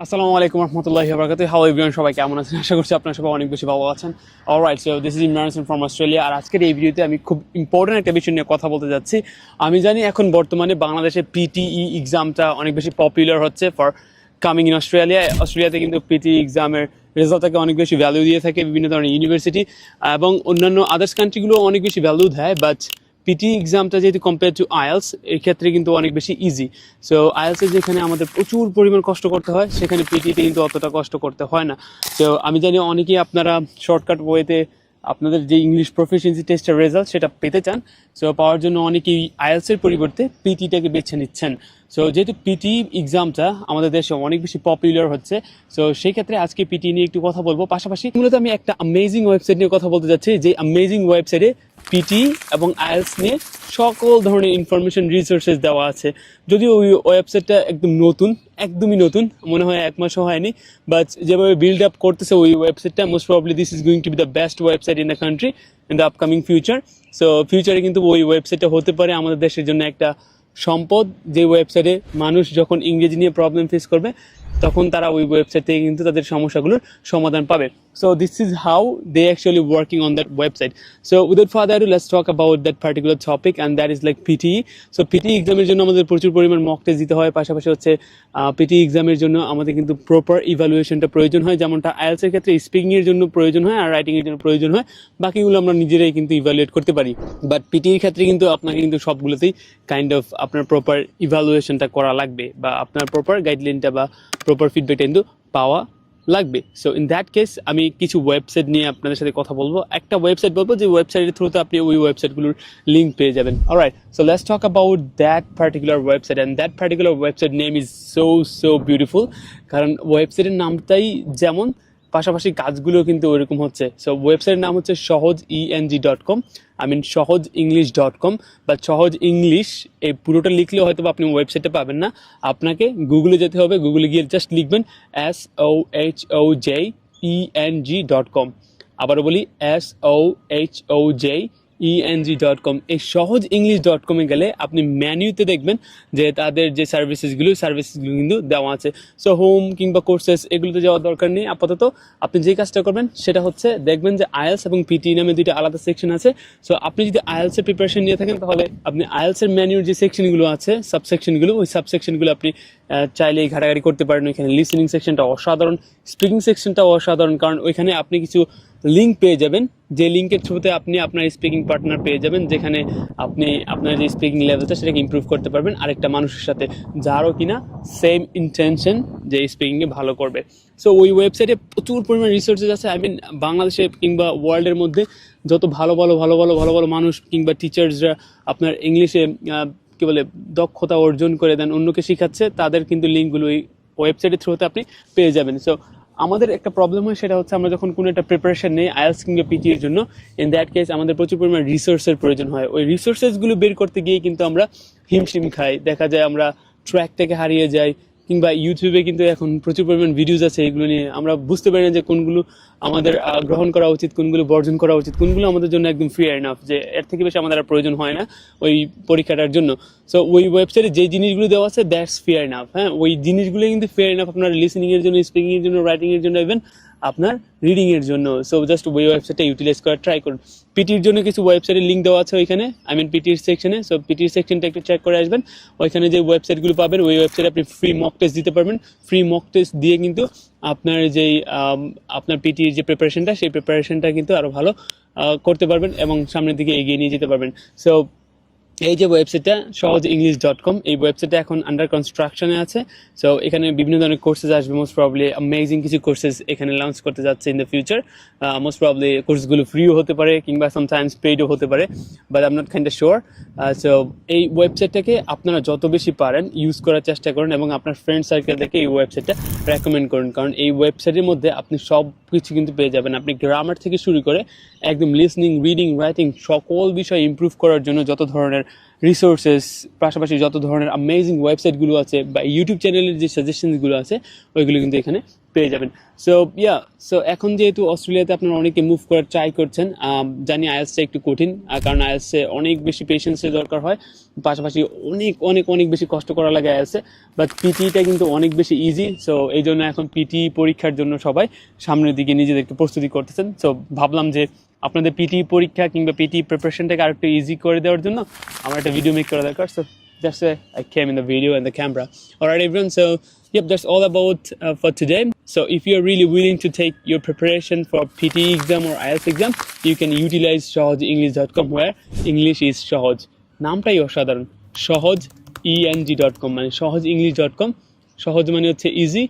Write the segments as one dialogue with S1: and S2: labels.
S1: আসসালামু আলাইকুম রহমতুল্লাহি ওয়া বারাকাতুহু। হ্যালো এভরিওয়ান, সবাই কেমন আছেন? আশা করছি আপনারা সবাই অনেক বেশি ভালো আছেন। Alright, so this is Imran Hossain from Australia. আর আজকের এই ভিডিওতে আমি খুব ইম্পর্টেন্ট একটা বিষয় নিয়ে কথা বলতে যাচ্ছি। আমি জানি এখন বর্তমানে বাংলাদেশে পিটিই এক্সামটা অনেক বেশি পপুলার হচ্ছে ফর কামিং ইন অস্ট্রেলিয়া। অস্ট্রেলিয়াতে কিন্তু পিটি এক্সামের রেজাল্টটাকে অনেক বেশি ভ্যালু দিয়ে থাকে বিভিন্ন ধরনের ইউনিভার্সিটি এবং অন্যান্য আদার্স কান্ট্রিগুলো অনেক বেশি ভ্যালু দেয়। বাট পিটি এক্সামটা যেহেতু কম্পেয়ার টু আইএলস, এই ক্ষেত্রে কিন্তু অনেক বেশি ইজি। সো আইএলসে যেখানে আমাদের প্রচুর পরিমাণ কষ্ট করতে হয়, সেখানে পিটিতে কিন্তু অতটা কষ্ট করতে হয় না। তো আমি জানি অনেকেই আপনারা শর্টকাট ওয়েতে আপনাদের যে ইংলিশ প্রফিসিয়েন্সি টেস্টের রেজাল্ট সেটা পেতে চান। সো পাওয়ার জন্য অনেকেই আইএলসের পরিবর্তে পিটিটাকে বেছে নিচ্ছেন। সো যেহেতু পিটি এক্সামটা আমাদের দেশে অনেক বেশি পপুলার হচ্ছে, সো সেই ক্ষেত্রে আজকে পিটি নিয়ে একটু কথা বলবো। পাশাপাশি মূলত আমি একটা অ্যামেজিং ওয়েবসাইট নিয়ে কথা বলতে যাচ্ছি, যে অ্যামেজিং ওয়েবসাইটে পিটি এবং আইএলস নিয়ে সকল ধরনের ইনফরমেশন রিসোর্সেস দেওয়া আছে। যদিও ওই ওয়েবসাইটটা একদম নতুন, একদমই নতুন, মনে হয় এক মাসও হয়নি, বাট যেভাবে বিল্ড আপ করতেছে ওই ওয়েবসাইটটা, most probably this is going to B the best website in the country in the upcoming future. So ফিউচারে কিন্তু ওই ওয়েবসাইটটা হতে পারে আমাদের দেশের জন্য একটা সম্পদ, যে ওয়েবসাইটে মানুষ যখন ইংরেজি নিয়ে প্রবলেম ফেস করবে তখন তারা ওই ওয়েবসাইট থেকে কিন্তু তাদের সমস্যাগুলোর সমাধান পাবে। So this is how they actually working on that website. So without further adu, let's talk about that particular topic, and that is like PTE. So PT এক্সামের জন্য আমাদের প্রচুর পরিমাণ মক টেস্ট দিতে হয়। পাশাপাশি হচ্ছে পিটি এক্সামের জন্য আমাদের কিন্তু প্রপার ইভ্যালুয়েশনটা প্রয়োজন হয়, যেমনটা আইএলস এর ক্ষেত্রে স্পিকিংয়ের জন্য প্রয়োজন হয় আর রাইটিংয়ের জন্য প্রয়োজন হয়। বাকিগুলো আমরা নিজেরাই কিন্তু ইভ্যালুয়েট করতে পারি। বাট পিটির ক্ষেত্রে কিন্তু আপনাকে কিন্তু সবগুলোতেই কাইন্ড অফ আপনার প্রপার ইভ্যালুয়েশনটা করা লাগবে, বা আপনার প্রপার গাইডলাইনটা বা প্রপার ফিডব্যাকটা কিন্তু পাওয়া লাগবে। সো ইন দ্যাট কেস আমি কিছু ওয়েবসাইট নিয়ে আপনাদের সাথে কথা বলবো। একটা ওয়েবসাইট বলবো যে ওয়েবসাইটের থ্রুতে আপনি ওই ওয়েবসাইটগুলোর লিঙ্ক পেয়ে যাবেন। Alright, so let's talk about that particular website, and that particular website name is so beautiful. কারণ ওয়েবসাইটের নামটাই যেমন, পাশাপাশি কাজগুলো কিন্তু ওইরকম হচ্ছে। সো ওয়েবসাইটের নাম হচ্ছে সহজ-eng.com, সহজ english.com, বা সহজ ইংলিশ। এই পুরোটা লিখলেও হয়তো আপনি ওয়েবসাইটে পাবেন না, আপনাকে গুগলে যেতে হবে। গুগলে গিয়ে জাস্ট লিখবেন SOHOJENG.com। আবারও বলি SOHOJENG.com। এই সহজ english.com-এ গেলে আপনি মেনুতে দেখবেন যে তাদের যে সার্ভিসেসগুলো কিন্তু দেওয়া আছে। সো হোম কিংবা কোর্সেস এগুলোতে যাওয়ার দরকার নেই আপাতত। আপনি যে কাজটা করবেন সেটা হচ্ছে দেখবেন যে আইএলস এবং পিটি নামে দুইটা আলাদা সেকশন আছে। সো আপনি যদি আইএলসের প্রিপারেশন নিয়ে থাকেন তাহলে আপনি আইএলসের মেনুর যে সেকশনগুলো আছে, সাবসেকশনগুলো, ওই সাবসেকশনগুলো আপনি চাইলেই ঘাটাঘাটি করতে পারেন। ওইখানে লিসেনিং সেকশনটা অসাধারণ, স্পিকিং সেকশনটা অসাধারণ, কারণ ওইখানে আপনি কিছু লিঙ্ক পেয়ে যাবেন, যে লিঙ্কের থ্রুতে আপনি আপনার স্পিকিং পার্টনার পেয়ে যাবেন, যেখানে আপনি আপনার যে স্পিকিং লেভেলটা সেটাকে ইমপ্রুভ করতে পারবেন আরেকটা মানুষের সাথে, যারও কিনা সেম ইন্টেনশন যে স্পিকিংয়ে ভালো করবে। সো ওই ওয়েবসাইটে প্রচুর পরিমাণ রিসোর্সেস আছে। বাংলাদেশে কিংবা ওয়ার্ল্ডের মধ্যে যত ভালো ভালো মানুষ কিংবা টিচার্সরা আপনার ইংলিশে কি বলে দক্ষতা অর্জন করে দেন, অন্যকে শেখাচ্ছে, তাদের কিন্তু লিঙ্কগুলো ওই ওয়েবসাইটের থ্রুতে আপনি পেয়ে যাবেন। সো আমাদের একটা প্রবলেম হয়, সেটা হচ্ছে আমরা যখন কোনো একটা প্রিপারেশন নেই আইএলস কিংবা পিটি এর জন্য, ইন দ্যাট কেস আমাদের প্রচুর পরিমাণ রিসোর্সের প্রয়োজন হয়। ওই রিসোর্সেসগুলো বের করতে গিয়ে কিন্তু আমরা হিমশিম খাই, দেখা যায় আমরা ট্র্যাকটাকে হারিয়ে যাই। কিংবা ইউটিউবে কিন্তু এখন প্রচুর পরিমাণ ভিডিওস আছে, এগুলো নিয়ে আমরা বুঝতে পারি না যে কোনগুলো আমাদের গ্রহণ করা উচিত, কোনগুলো বর্জন করা উচিত, কোনগুলো আমাদের জন্য একদম ফেয়ার এনাফ, যে এর থেকে বেশি আমাদের আর প্রয়োজন হয় না ওই পরীক্ষাটার জন্য। সো ওই ওয়েবসাইটে যে জিনিসগুলো দেওয়া আছে দ্যাটস ফেয়ার এনাফ। হ্যাঁ, ওই জিনিসগুলো কিন্তু ফেয়ার এনাফ আপনার লিসেনিংয়ের জন্য, স্পিকিংয়ের জন্য, রাইটিংয়ের জন্য, ইভেন আপনার রিডিংয়ের জন্য। সো জাস্ট ওই ওয়েবসাইটটা ইউটিলাইজ করার ট্রাই করুন। পিটির জন্য কিছু ওয়েবসাইটের লিঙ্ক দেওয়া আছে ওইখানে, পিটির সেকশনে। সো পিটির সেকশনটা একটু চেক করে আসবেন। ওইখানে যে ওয়েবসাইটগুলো পাবেন, ওই ওয়েবসাইটে আপনি ফ্রি মক টেস্ট দিতে পারবেন। ফ্রি মক টেস্ট দিয়ে কিন্তু আপনার যেই আপনার পিটির যে প্রিপারেশনটা, সেই প্রিপারেশনটা কিন্তু আরও ভালো করতে পারবেন এবং সামনের দিকে এগিয়ে নিয়ে যেতে পারবেন। সো এই যে ওয়েবসাইটটা সহজ-english.com, এই ওয়েবসাইটটা এখন আন্ডার কনস্ট্রাকশনে আছে। সো এখানে বিভিন্ন ধরনের কোর্সেস আসবে, মোস্ট প্রবলি অ্যামেজিং কিছু কোর্সেস এখানে লঞ্চ করতে যাচ্ছে in the future. Most probably কোর্সগুলো ফ্রিও হতে পারে কিংবা সামটাইমস পেইডও হতে পারে, but I am not kind of sure. So এই ওয়েবসাইটটাকে আপনারা যত বেশি পারেন ইউজ করার চেষ্টা করুন এবং আপনার ফ্রেন্ড সার্কেল থেকে এই ওয়েবসাইটটা রেকমেন্ড করুন, কারণ এই ওয়েবসাইটের মধ্যে আপনি সব কিছু কিন্তু পেয়ে যাবেন। আপনি গ্রামার থেকে শুরু করে একদম লিসনিং, রিডিং, রাইটিং সকল বিষয় ইমপ্রুভ করার জন্য যত ধরনের রিসোর্সেস, পাশাপাশি যত ধরনের অ্যামেজিং ওয়েবসাইটগুলো আছে বা ইউটিউব চ্যানেলের যে সাজেশনসগুলো আছে ওইগুলো কিন্তু এখানে পেয়ে যাবেন। সো এখন যেহেতু অস্ট্রেলিয়াতে আপনারা অনেকে মুভ করার ট্রাই করছেন, জানি আইএলসটা একটু কঠিন, কারণ আইএলসে অনেক বেশি পেশেন্সের দরকার হয়, পাশাপাশি অনেক অনেক অনেক বেশি কষ্ট করা লাগে আইএলসে, বাট পিটিটা কিন্তু অনেক বেশি ইজি। সো এই জন্য এখন পিটি পরীক্ষার জন্য সবাই সামনের দিকে নিজেদেরকে প্রস্তুতি করতেছেন। সো ভাবলাম যে আপনাদের পিটি পরীক্ষা কিংবা পিটি প্রিপারেশনটাকে আরেকটু ইজি করে দেওয়ার জন্য আমার একটা ভিডিও মেক করা দরকার। So that's why I came in the video and the camera. Alright everyone, so yep, that's all about for today. So if you're really willing to take your preparation for PT exam or IELTS exam, you can utilize shohojenglish.com, where English is সহজ, নামটাই অসাধারণ, সহজ eng.com, মানে shohojenglish.com, সহজ মানে হচ্ছে easy,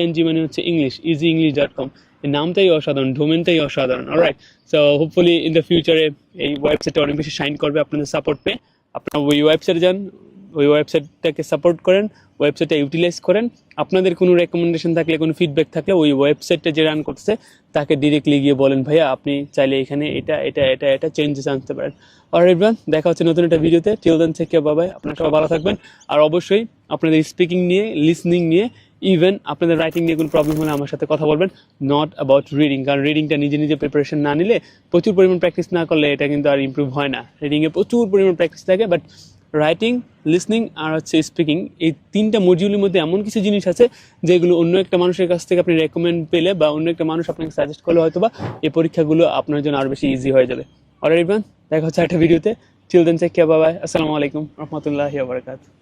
S1: eng মানে হচ্ছে ইংলিশ, easyenglish.com, এই নামটাই অসাধারণ, ডোমেনটাই অসাধারণ। Alright, so hopefully in the ফিউচারে এই ওয়েবসাইটটা অনেক বেশি শাইন করবে আপনাদের সাপোর্ট পেয়ে। আপনারা ওই ওয়েবসাইটে যান, ওই ওয়েবসাইটটাকে সাপোর্ট করেন, ওয়েবসাইটটা ইউটিলাইজ করেন। আপনাদের কোনো রেকমেন্ডেশন থাকলে, কোনো ফিডব্যাক থাকলে ওই ওয়েবসাইটটা যে রান করতেছে তাকে ডিরেক্টলি গিয়ে বলেন, ভাইয়া আপনি চাইলে এখানে এটা এটা এটা এটা চেঞ্জেস আনতে পারেন। আর এভরিওয়ান, দেখা হচ্ছে নতুন একটা ভিডিওতে। Till then take care, bye bye. আপনারা সবাই ভালো থাকবেন। আর অবশ্যই আপনাদের স্পিকিং নিয়ে, লিসনিং নিয়ে, ইভেন আপনাদের রাইটিং নিয়ে কোনো প্রবলেম হলে আমার সাথে কথা বলবেন, নট অ্যাবাউট রিডিং, কারণ রিডিংটা নিজে নিজে প্রিপারেশন না নিলে, প্রচুর পরিমাণ প্র্যাকটিস না করলে এটা কিন্তু আর ইমপ্রুভ হয় না। রিডিংয়ে প্রচুর পরিমাণ প্র্যাকটিস থাকে, বাট রাইটিং, লিসনিং আর হচ্ছে স্পিকিং, এই তিনটা মডিউলের মধ্যে এমন কিছু জিনিস আছে যেগুলো অন্য একটা মানুষের কাছ থেকে আপনি রেকমেন্ড পেলে বা অন্য একটা মানুষ আপনাকে সাজেস্ট করলে হয়তো বা এই পরীক্ষাগুলো আপনার জন্য আরও বেশি ইজি হয়ে যাবে। অলরাইট এভরিওয়ান, দেখা হচ্ছে একটা ভিডিওতে। Till then take care, bye bye. আসসালামু আলাইকুম রহমতুল্লাহি ওয়া বারাকাতুহু।